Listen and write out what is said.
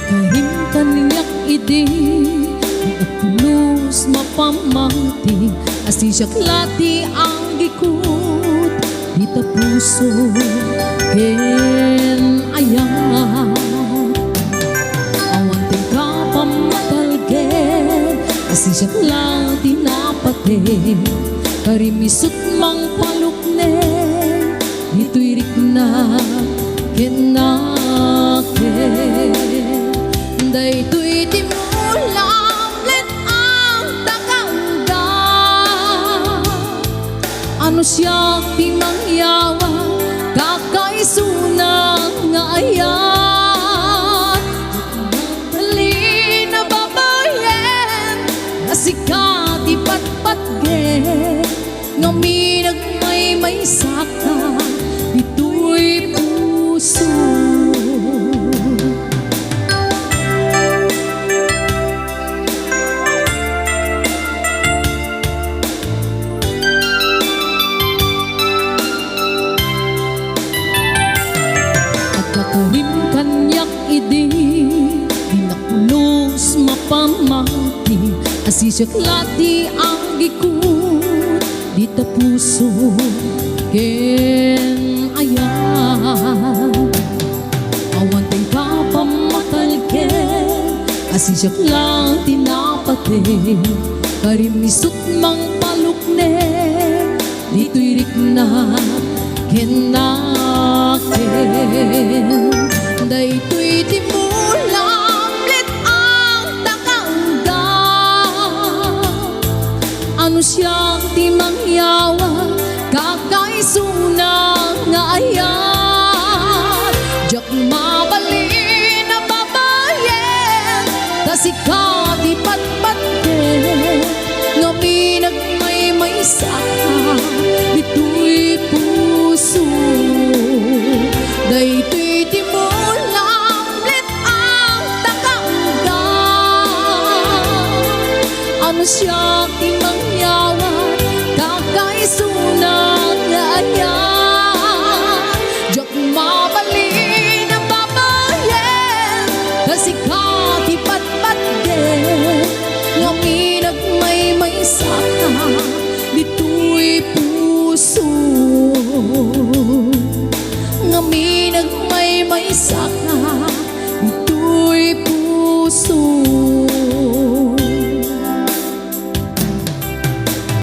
Karim kaniyak idi at tulus mapamati asi siya klati ang gikut dita puso ken ayat awan ting kapamatalgen asi siya klati napate karimisut mang palukne dito'y rikna kenaken daytoy timulam let ang takangga ano siya ti mangyawa kakaisunang nga ayan dali na babayen nasikati patpatgen nga minagmay saka dito'y puso. Karim kanyak idi dinapulos mapamati asi siya klati ang gikut dita puso ken ayan awan ting kapamatalgen asi siya klati napate karimisut mang palukne dito'y rikna kenaken daytoy